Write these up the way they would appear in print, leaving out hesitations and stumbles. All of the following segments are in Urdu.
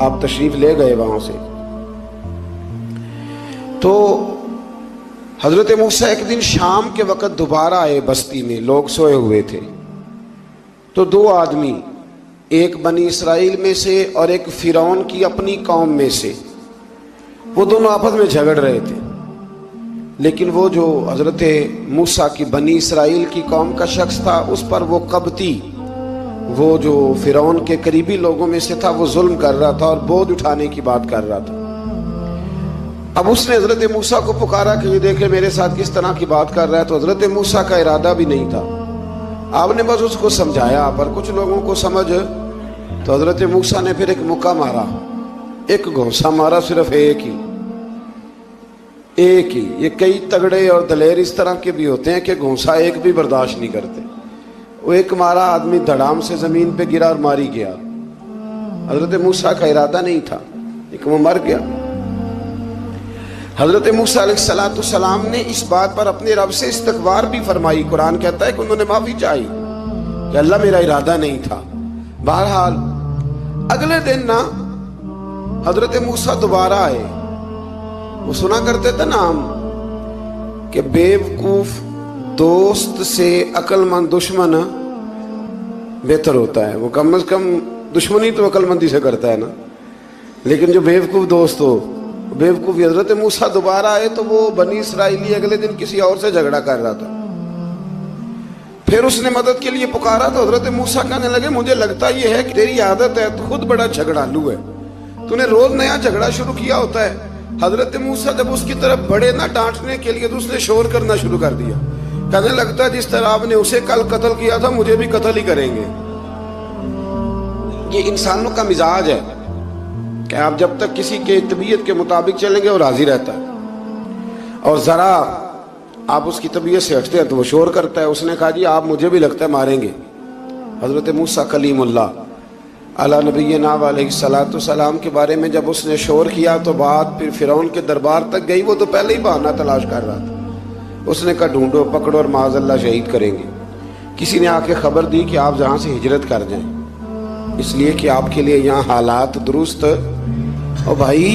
آپ تشریف لے گئے وہاں سے. تو حضرت موسیٰ ایک دن شام کے وقت دوبارہ آئے بستی میں، لوگ سوئے ہوئے تھے. تو دو آدمی، ایک بنی اسرائیل میں سے اور ایک فرعون کی اپنی قوم میں سے، وہ دونوں آپس میں جھگڑ رہے تھے. لیکن وہ جو حضرت موسیٰ کی بنی اسرائیل کی قوم کا شخص تھا، اس پر وہ قبطی، وہ جو فرعون کے قریبی لوگوں میں سے تھا، وہ ظلم کر رہا تھا اور بوجھ اٹھانے کی بات کر رہا تھا. اب اس نے حضرت موسیٰ کو پکارا کہ یہ دیکھے میرے ساتھ کس طرح کی بات کر رہا ہے. تو حضرت موسیٰ کا ارادہ بھی نہیں تھا، آپ نے بس اس کو سمجھایا. پر کچھ لوگوں کو سمجھ، تو حضرت موسیٰ نے پھر ایک مکہ مارا، ایک گھونسا مارا، صرف ایک ہی. یہ کئی تگڑے اور دلیر اس طرح کے بھی ہوتے ہیں کہ گھونسا ایک بھی برداشت نہیں کرتے. وہ ایک مارا، آدمی دھڑام سے زمین پہ گرا اور ماری گیا. حضرت موسیٰ کا ارادہ نہیں تھا لیکن وہ مر گیا. حضرت موسیٰ علیہ السلام نے اس بات پر اپنے رب سے استغفار بھی فرمائی. قرآن کہتا ہے کہ انہوں نے معافی چاہی کہ اللہ میرا ارادہ نہیں تھا. بہرحال اگلے دن نا حضرت موسیٰ دوبارہ آئے. وہ سنا کرتے تھے نا ہم کہ بیوقوف دوست سے عقل مند دشمن بہتر ہوتا ہے. وہ کم از کم دشمنی تو عقل مندی سے کرتا ہے نا، لیکن جو بیوقوف دوست ہو بیوقوفی. حضرت موسیٰ دوبارہ آئے تو وہ بنی اسرائیلی اگلے دن کسی اور سے جھگڑا کر رہا تھا. پھر اس نے مدد کے لیے پکارا تو حضرت موسیٰ کہنے لگے مجھے لگتا یہ ہے کہ تیری عادت ہے، تو خود بڑا جھگڑالو ہے، تو نے روز نیا جھگڑا شروع کیا ہوتا ہے. حضرت موسیٰ جب اس کی طرف بڑھے نہ ڈانٹنے کے لیے تو اس نے شور کرنا شروع کر دیا. کہنے لگتا ہے جس طرح آپ نے اسے کل قتل کیا تھا مجھے بھی قتل ہی کریں گے. یہ انسانوں کا مزاج ہے کہ آپ جب تک کسی کے طبیعت کے مطابق چلیں گے وہ راضی رہتا ہے، اور ذرا آپ اس کی طبیعت سے ہٹتے ہیں تو وہ شور کرتا ہے. اس نے کہا جی آپ مجھے بھی لگتا ہے ماریں گے. حضرت موسیٰ کلیم اللہ علیہ نبینا علیہ السلام کے بارے میں جب اس نے شور کیا تو بات پھر فرعون کے دربار تک گئی. وہ تو پہلے ہی بہانہ تلاش کر رہا تھا. اس نے کہا ڈھونڈو، پکڑو اور معاذ اللہ شہید کریں گے. کسی نے آ کے خبر دی کہ آپ جہاں سے ہجرت کر جائیں، اس لیے کہ آپ کے لیے یہاں حالات درست. اور بھائی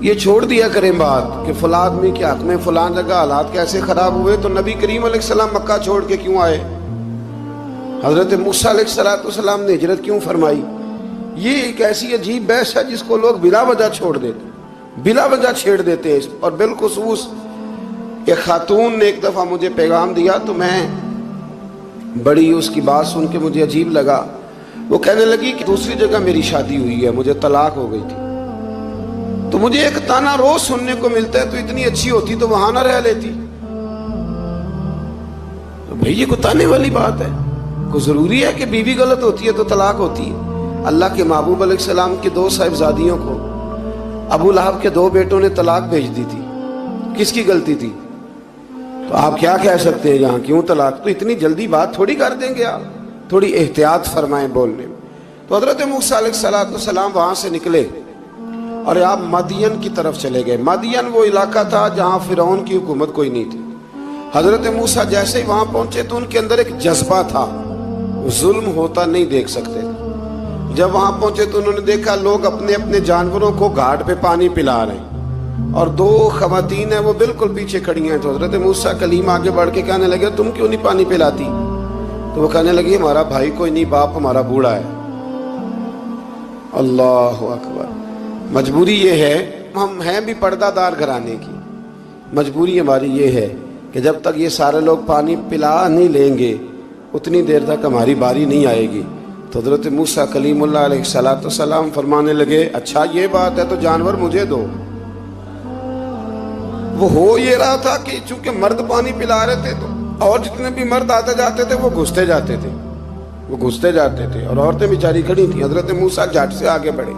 یہ چھوڑ دیا کریں بات کہ فلاں آدمی کے حق میں فلاں جگہ حالات کیسے خراب ہوئے. تو نبی کریم علیہ السلام مکہ چھوڑ کے کیوں آئے؟ حضرت موسیٰ علیہ السلام نے ہجرت کیوں فرمائی؟ یہ ایک ایسی عجیب بحث ہے جس کو لوگ بلا وجہ چھوڑ دیتے، بلا وجہ چھیڑ دیتے ہیں. اور بالخصوص ایک خاتون نے ایک دفعہ مجھے پیغام دیا تو میں بڑی اس کی بات سن کے مجھے عجیب لگا. وہ کہنے لگی کہ دوسری جگہ میری شادی ہوئی ہے، مجھے طلاق ہو گئی تھی، تو مجھے ایک تانا روز سننے کو ملتا ہے تو اتنی اچھی ہوتی تو وہاں نہ رہ لیتی. بھئی یہ کوئی تانے والی بات ہے؟ کوئی ضروری ہے کہ بیوی غلط ہوتی ہے تو طلاق ہوتی ہے؟ اللہ کے محبوب علیہ السلام کی 2 صاحبزادیوں کو ابو لہب کے 2 بیٹوں نے طلاق بھیج دی تھی. کس کی غلطی تھی؟ تو آپ کیا کہہ سکتے ہیں یہاں کیوں طلاق؟ تو اتنی جلدی بات تھوڑی کر دیں گے آپ، تھوڑی احتیاط فرمائیں بولنے میں. تو حضرت موسیٰ علیہ السلام وہاں سے نکلے اور آپ مدین کی طرف چلے گئے. مدین وہ علاقہ تھا جہاں فرعون کی حکومت کوئی نہیں تھی. حضرت موسیٰ جیسے ہی وہاں پہنچے تو ان کے اندر ایک جذبہ تھا، ظلم ہوتا نہیں دیکھ سکتے. جب وہاں پہنچے تو انہوں نے دیکھا لوگ اپنے اپنے جانوروں کو گھاٹ پہ پانی پلا رہے ہیں اور 2 خواتین ہیں وہ بالکل پیچھے کھڑی ہیں. تو حضرت موسیٰ کلیم آگے بڑھ کے کہنے لگے تم کیوں نہیں پانی پلاتی؟ تو وہ کہنے لگی ہمارا بھائی کوئی نہیں، باپ ہمارا بوڑھا ہے. اللہ اکبر. مجبوری یہ ہے، ہم ہیں بھی پردہ دار گھرانے کی، مجبوری ہماری یہ ہے کہ جب تک یہ سارے لوگ پانی پلا نہیں لیں گے اتنی دیر تک ہماری باری نہیں آئے گی. تو حضرت موسیٰ کلیم اللہ علیہ السلام فرمانے لگے اچھا یہ بات ہے تو جانور مجھے دو. وہ ہو یہ رہا تھا کہ چونکہ مرد پانی پلا رہے تھے تو اور جتنے بھی مرد آتے جاتے تھے وہ گھستے جاتے تھے اور عورتیں بیچاری کھڑی تھیں. حضرت موسیٰ جھٹ سے آگے بڑھے،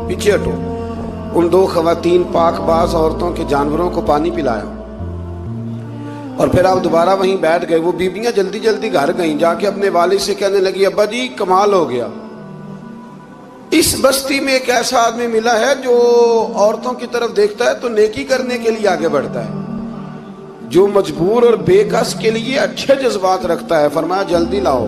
پیچھے ہٹو. ان 2 خواتین پاک باز عورتوں کے جانوروں کو پانی پلایا اور پھر آپ دوبارہ وہیں بیٹھ گئے. وہ بیبیاں جلدی جلدی گھر گئیں، جا کے اپنے والد سے کہنے لگی ابا جی کمال ہو گیا، اس بستی میں ایک ایسا آدمی ملا ہے جو عورتوں کی طرف دیکھتا ہے تو نیکی کرنے کے لیے آگے بڑھتا ہے، جو مجبور اور بے کس کے لیے اچھے جذبات رکھتا ہے. فرمایا جلدی لاؤ.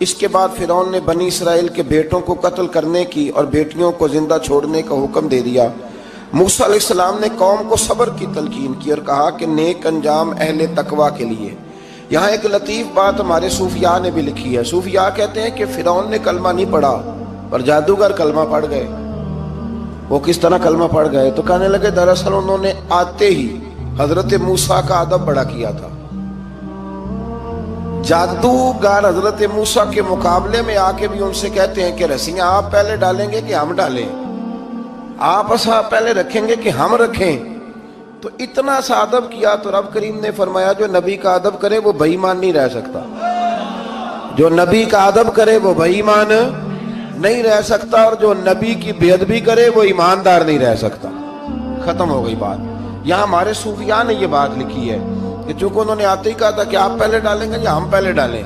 اس کے بعد فرعون نے بنی اسرائیل کے بیٹوں کو قتل کرنے کی اور بیٹیوں کو زندہ چھوڑنے کا حکم دے دیا۔ موسیٰ علیہ السلام نے قوم کو صبر کی تلقین کی اور کہا کہ نیک انجام اہل تقوی کے لیے۔ یہاں ایک لطیف بات ہمارے صوفیاء نے بھی لکھی ہے۔ صوفیاء کہتے ہیں کہ فرعون نے کلمہ نہیں پڑھا پر جادوگر کلمہ پڑھ گئے۔ وہ کس طرح کلمہ پڑھ گئے؟ تو کہنے لگے دراصل انہوں نے آتے ہی حضرت موسیٰ کا ادب بڑا کیا تھا۔ جادوگر حضرت موسیٰ کے مقابلے میں آ کے بھی ان سے کہتے ہیں کہ رسیاں آپ پہلے ڈالیں گے کہ ہم ڈالیں، آپ اصحاب پہلے رکھیں گے کہ ہم رکھیں؟ تو اتنا سا ادب کیا تو رب کریم نے فرمایا جو نبی کا ادب کرے وہ بے ایمان نہیں رہ سکتا، جو نبی کا ادب کرے وہ بے ایمان نہیں رہ سکتا، اور جو نبی کی بے ادبی کرے وہ ایماندار نہیں رہ سکتا۔ ختم ہو گئی بات۔ یہاں ہمارے صوفیاء نے یہ بات لکھی ہے کہ چونکہ انہوں نے آتے ہی کہا تھا کہ آپ پہلے ڈالیں گے یا ہم پہلے ڈالیں،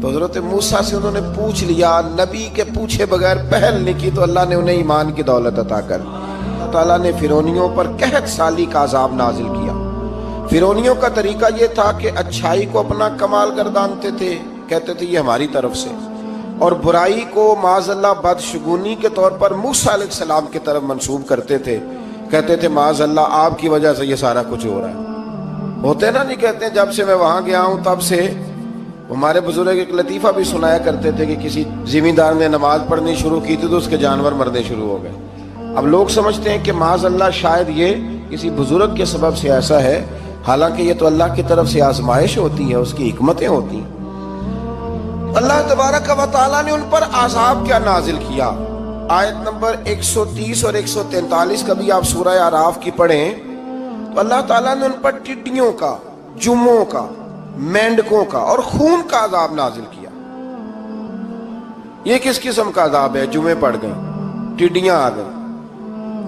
تو حضرت موسیٰ سے انہوں نے پوچھ لیا، نبی کے پوچھے بغیر پہل نہیں کی تو اللہ نے انہیں ایمان کی دولت عطا کر دی۔ اللہ تعالیٰ نے فرعونیوں پر قحط سالی کا عذاب نازل کیا۔ فرعونیوں کا طریقہ یہ تھا کہ اچھائی کو اپنا کمال گردانتے تھے، کہتے تھے یہ ہماری طرف سے، اور برائی کو معاذ اللہ بدشگونی کے طور پر موسیٰ علیہ السلام کی طرف منسوب کرتے تھے، کہتے تھے معاذ اللہ آپ کی وجہ سے یہ سارا کچھ ہو رہا ہے۔ ہوتے نا، نہیں کہتے ہیں جب سے میں وہاں گیا ہوں تب سے۔ ہمارے بزرگ ایک لطیفہ بھی سنایا کرتے تھے کہ کسی زمیندار نے نماز پڑھنی شروع کی تھی تو اس کے جانور مرنے شروع ہو گئے۔ اب لوگ سمجھتے ہیں کہ معاذ اللہ شاید یہ کسی بزرگ کے سبب سے ایسا ہے، حالانکہ یہ تو اللہ کی طرف سے آزمائش ہوتی ہے، اس کی حکمتیں ہوتی ہیں۔ اللہ تبارک و تعالیٰ نے ان پر عذاب کیا نازل کیا؟ آیت نمبر 130 اور 143 کا بھی آپ سورہ اعراف کی پڑھیں تو اللہ تعالیٰ نے ان پر ٹڈیوں کا، جموں کا، مینڈکوں کا اور خون کا عذاب نازل کیا۔ یہ کس قسم کا عذاب ہے؟ جمعے پڑ گئے، ٹڈیاں آ گئیں،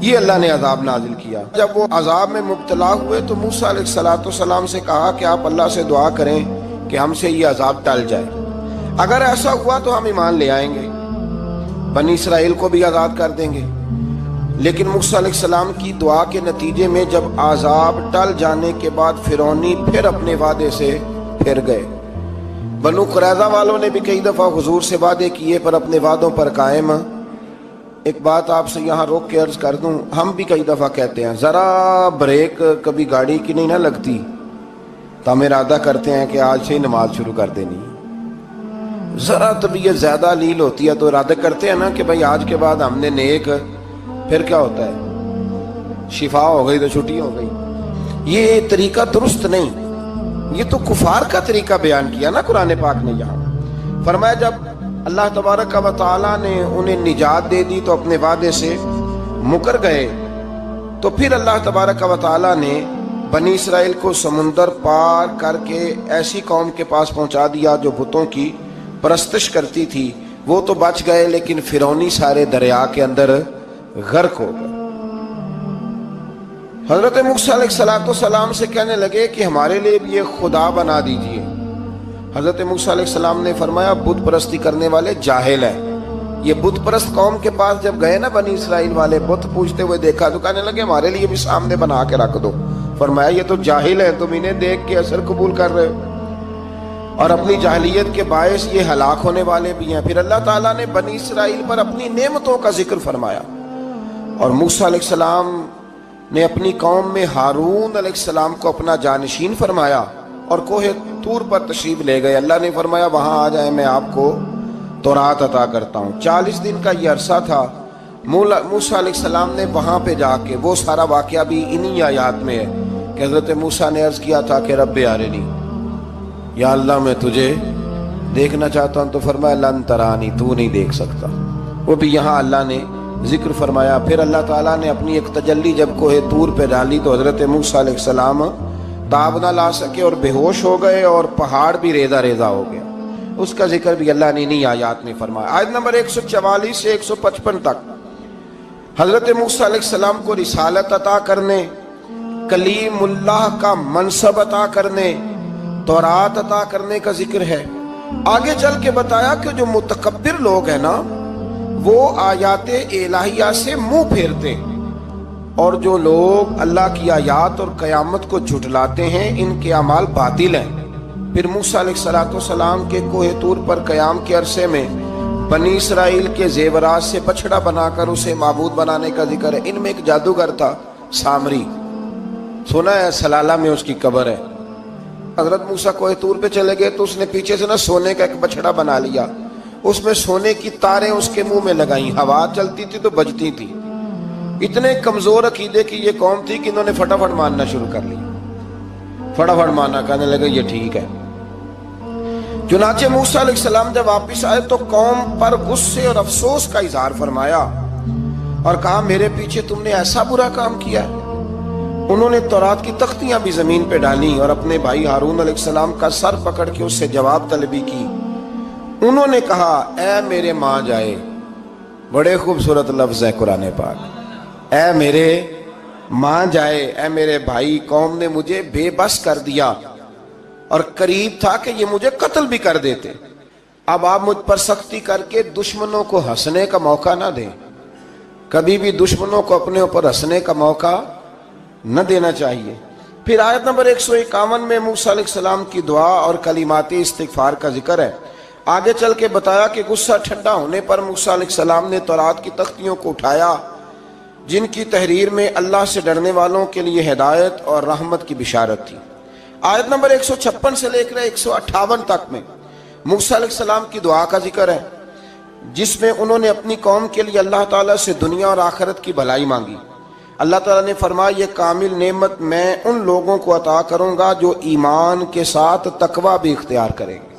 یہ اللہ نے عذاب نازل کیا۔ جب وہ عذاب میں مبتلا ہوئے تو موسیٰ علیہ السلام سے کہا کہ آپ اللہ سے دعا کریں کہ ہم سے یہ عذاب ٹل جائے، اگر ایسا ہوا تو ہم ایمان لے آئیں گے، بنی اسرائیل کو بھی آزاد کر دیں گے۔ لیکن موسیٰ علیہ السلام کی دعا کے نتیجے میں جب عذاب ٹل جانے کے بعد فرعونی پھر اپنے وعدے سے پھر گئے۔ بنو قریظہ والوں نے بھی کئی دفعہ حضور سے وعدے کیے پر اپنے وعدوں پر قائم۔ ایک بات آپ سے یہاں روک کے عرض کر دوں، ہم بھی کئی دفعہ کہتے ہیں ذرا بریک کبھی گاڑی کی نہیں نہ لگتی تو ہم ارادہ کرتے ہیں کہ آج سے ہی نماز شروع کر دینی۔ ذرا طبیعت زیادہ لیل ہوتی ہے تو ارادہ کرتے ہیں نا کہ بھائی آج کے بعد ہم نے نیک، پھر کیا ہوتا ہے؟ شفا ہو گئی تو چھٹی ہو گئی۔ یہ طریقہ درست نہیں، یہ تو کفار کا طریقہ بیان کیا نا قرآن پاک نے۔ یہاں فرمایا جب اللہ تبارک و تعالیٰ نے انہیں نجات دے دی تو اپنے وعدے سے مکر گئے، تو پھر اللہ تبارک و تعالیٰ نے بنی اسرائیل کو سمندر پار کر کے ایسی قوم کے پاس پہنچا دیا جو بتوں کی پرستش کرتی تھی۔ وہ تو بچ گئے لیکن فرعونی سارے دریا کے اندر غرق ہو گئے۔ حضرت موسیٰ علیہ السلام سے کہنے لگے کہ ہمارے لیے بھی ایک خدا بنا دیجئے۔ حضرت موسیٰ علیہ السلام نے فرمایا بت پرستی کرنے والے جاہل ہیں۔ یہ بت پرست قوم کے پاس جب گئے نا بنی اسرائیل والے، بت پوجتے ہوئے دیکھا تو کہنے لگے ہمارے لیے بھی سامنے بنا کے رکھ دو۔ فرمایا یہ تو جاہل ہیں، تم انہیں دیکھ کے اثر قبول کر رہے ہو اور اپنی جاہلیت کے باعث یہ ہلاک ہونے والے بھی ہیں۔ پھر اللہ تعالیٰ نے بنی اسرائیل پر اپنی نعمتوں کا ذکر فرمایا، اور موسیٰ علیہ السلام نے اپنی قوم میں ہارون علیہ السلام کو اپنا جانشین فرمایا اور کوہ طور پر تشریف لے گئے۔ اللہ نے فرمایا وہاں آ جائیں، میں آپ کو تورات عطا کرتا ہوں۔ 40 دن کا یہ عرصہ تھا۔ موسیٰ علیہ السلام نے وہاں پہ جا کے، وہ سارا واقعہ بھی انہی آیات میں ہے کہ حضرت موسیٰ نے عرض کیا تھا کہ رب ارنی، یا اللہ میں تجھے دیکھنا چاہتا ہوں، تو فرمایا لن ترانی، تو نہیں دیکھ سکتا۔ وہ بھی یہاں اللہ نے ذکر فرمایا۔ پھر اللہ تعالیٰ نے اپنی ایک تجلی جب کوہ طور پہ ڈالی تو حضرت موسیٰ علیہ السلام تاب نہ لا سکے اور بے ہوش ہو گئے، اور پہاڑ بھی ریزہ ریزہ ہو گیا۔ اس کا ذکر بھی اللہ نے انہی آیات میں فرمایا۔ آیت نمبر 144 سے 155 تک حضرت موسیٰ علیہ السلام کو رسالت عطا کرنے، کلیم اللہ کا منصب عطا کرنے، تورات عطا کرنے کا ذکر ہے۔ آگے چل کے بتایا کہ جو متکبر لوگ ہیں نا وہ آیات الہیہ سے منہ پھیرتے ہیں، اور جو لوگ اللہ کی آیات اور قیامت کو جھٹلاتے ہیں ان کے اعمال باطل ہیں۔ پھر موسیٰ علیہ السلام کے کوہ طور پر قیام کے عرصے میں بنی اسرائیل کے زیورات سے بچڑا بنا کر اسے معبود بنانے کا ذکر ہے۔ ان میں ایک جادوگر تھا سامری، سنا ہے سلالہ میں اس کی قبر ہے۔ حضرت موسیٰ کوہ طور پہ چلے گئے تو اس نے پیچھے سے سونے کا ایک بچڑا بنا لیا، اس میں سونے کی تاریں اس کے منہ میں لگائیں، ہوا چلتی تھی تو بجتی تھی۔ اتنے کمزور عقیدے کی یہ قوم تھی کہ انہوں نے فٹافٹ ماننا شروع کر لیا، فٹافٹ ماننا، کہنے لگے یہ ٹھیک ہے۔ چنانچہ موسیٰ علیہ السلام جب واپس آئے تو قوم پر غصے اور افسوس کا اظہار فرمایا اور کہا میرے پیچھے تم نے ایسا برا کام کیا ہے۔ انہوں نے تورات کی تختیاں بھی زمین پہ ڈالی اور اپنے بھائی ہارون علیہ السلام کا سر پکڑ کے اس سے جواب طلبی کی۔ انہوں نے کہا اے میرے ماں جائے، بڑے خوبصورت لفظ ہے قرآن پاک، اے میرے ماں جائے، اے میرے بھائی، قوم نے مجھے بے بس کر دیا اور قریب تھا کہ یہ مجھے قتل بھی کر دیتے۔ اب آپ مجھ پر سختی کر کے دشمنوں کو ہنسنے کا موقع نہ دیں، کبھی بھی دشمنوں کو اپنے اوپر ہنسنے کا موقع نہ دینا چاہیے۔ پھر آیت نمبر 151 میں موسیٰ علیہ السلام کی دعا اور کلمات استغفار کا ذکر ہے۔ آگے چل کے بتایا کہ غصہ ٹھنڈا ہونے پر موسیٰ علیہ السلام نے تورات کی تختیوں کو اٹھایا جن کی تحریر میں اللہ سے ڈرنے والوں کے لیے ہدایت اور رحمت کی بشارت تھی۔ آیت نمبر 156 سے لے کر 158 تک میں موسیٰ علیہ السلام کی دعا کا ذکر ہے، جس میں انہوں نے اپنی قوم کے لیے اللہ تعالیٰ سے دنیا اور آخرت کی بھلائی مانگی۔ اللہ تعالیٰ نے فرمایا یہ کامل نعمت میں ان لوگوں کو عطا کروں گا جو ایمان کے ساتھ تقوی بھی اختیار کریں گے،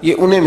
یہ انہیں